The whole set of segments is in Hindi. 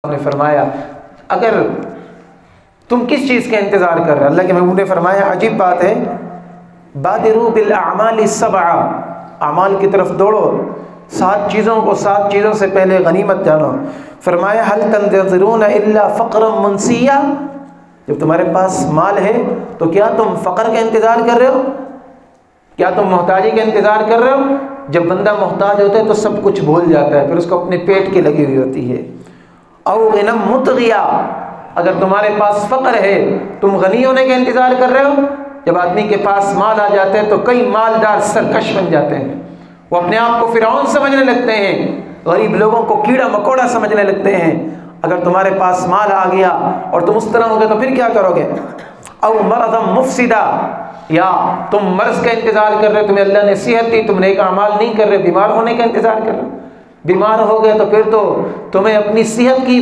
ने फरमाया अगर तुम किस चीज़ का इंतज़ार कर रहे हो, अल्लाह के महबूब ने फरमाया अजीब बात है, बादिरू बिल अमाल सबआ, अमाल की तरफ दौड़ो, 7 चीज़ों से पहले गनीमत जानो। फरमाया हल तंतज़िरून इल्ला फ़क़रम मुनसिया, जब तुम्हारे पास माल है तो क्या तुम फ़क़र का इंतज़ार कर रहे हो, क्या तुम मोहताजी का इंतज़ार कर रहे हो? जब बंदा मोहताज होता है तो सब कुछ भूल जाता है, फिर उसको अपने पेट की लगी हुई होती है। और ग़िनम मुतग़िया, अगर तुम्हारे पास फ़क़र है तुम गनी होने का इंतज़ार कर रहे हो। जब आदमी के पास माल आ जाते हैं तो कई मालदार सरकश बन जाते हैं, वो अपने आप को फ़िरौन समझने लगते हैं, गरीब लोगों को कीड़ा मकोड़ा समझने लगते हैं। अगर तुम्हारे पास माल आ गया और तुम उस तरह हो गए तो फिर क्या करोगे? और मरदम मुफसिदा, या तुम मर्ज़ का इंतज़ार कर रहे हो, तुम्हें अल्लाह ने सेहत दी, तुम नेक अमाल नहीं कर रहे, बीमार होने का इंतज़ार कर रहे हो। बीमार हो गए तो फिर तो तुम्हें अपनी सेहत की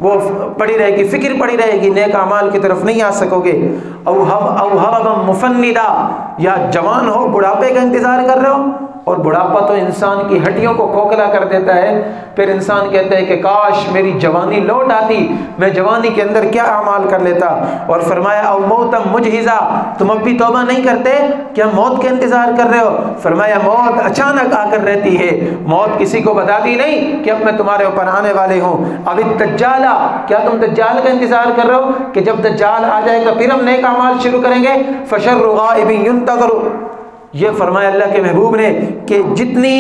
वो पड़ी रहेगी, फिक्र पड़ी रहेगी, नेक अमाल की तरफ नहीं आ सकोगे। औ मुफन्निदा, या जवान हो बुढ़ापे का इंतज़ार कर रहे हो, और बुढ़ापा तो इंसान की हड्डियों को खोखला कर देता है। फिर इंसान कहता है कि काश मेरी जवानी लौट आती, मैं जवानी के अंदर क्या अमाल कर लेता। और फरमाया औ मौतम मुजहिज़ा, तुम अब भी तौबा नहीं करते, क्या मौत का इंतज़ार कर रहे हो? फरमाया मौत अचानक आकर रहती है, मौत किसी को बताती नहीं कि अब मैं तुम्हारे ऊपर आने वाले हूँ। अब दज्जाला, क्या तुम दज्जाल का इंतज़ार कर रहे हो कि जब दज्जाल आ जाएगा फिर हम नेक अमाल शुरू करेंगे? फशर्रु गाइबिन युंतज़रु, ये फरमाया अल्लाह के महबूब ने कि जितनी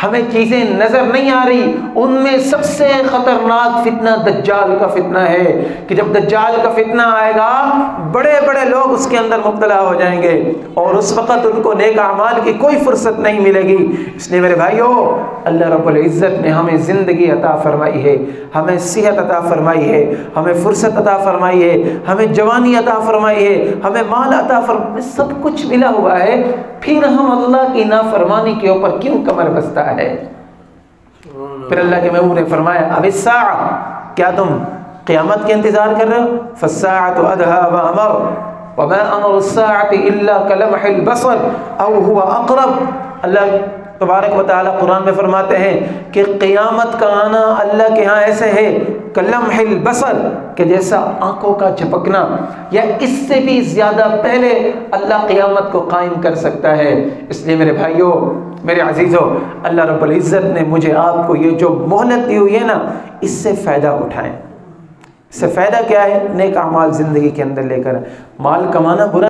हमें चीज़ें नज़र नहीं आ रही उनमें सबसे ख़तरनाक फितना दज्जाल का फितना है, कि जब दज्जाल का फितना आएगा बड़े बड़े लोग उसके अंदर मुब्तला हो जाएंगे और उस वक़्त उनको नेक अमाल की कोई फुर्सत नहीं मिलेगी। इसलिए मेरे भाइयों, अल्लाह रब्बुल इज़्ज़त ने हमें ज़िंदगी अता फरमाई है, हमें सेहत अता फरमाई है, हमें फुर्सत अता फरमाई है, हमें जवानी अता फरमाई है, हमें माल अता फरमाई, सब कुछ मिला हुआ है, फिर हम अल्लाह की नाफरमानी के ऊपर क्यों कमर बस्ता है? फिर अल्लाह के महबूब ने फरमाया अविस्सा, क्या तुम क़यामत के इंतज़ार कर रहे हो? फस्साअतु अदहा व अमर व मा अमरु अस्साअति इल्ला कलमहिल बसर औ हुवा अक़रब। अल्लाह तबारक व तआला कुरान में फरमाते हैं कि क़यामत का आना अल्लाह के यहाँ ऐसे है कलमहिल बसर, कि जैसा आंखों का झपकना, या इससे भी ज़्यादा पहले अल्लाह क़यामत को कायम कर सकता है। इसलिए मेरे भाइयों, मेरे अजीज़ों, अल्लाह रब्बुल इज़्ज़त ने मुझे आपको ये जो मोहलत दी हुई है ना, इससे फ़ायदा उठाएं। इससे फ़ायदा क्या है? नेक अमाल ज़िंदगी के अंदर लेकर। माल कमाना बुरा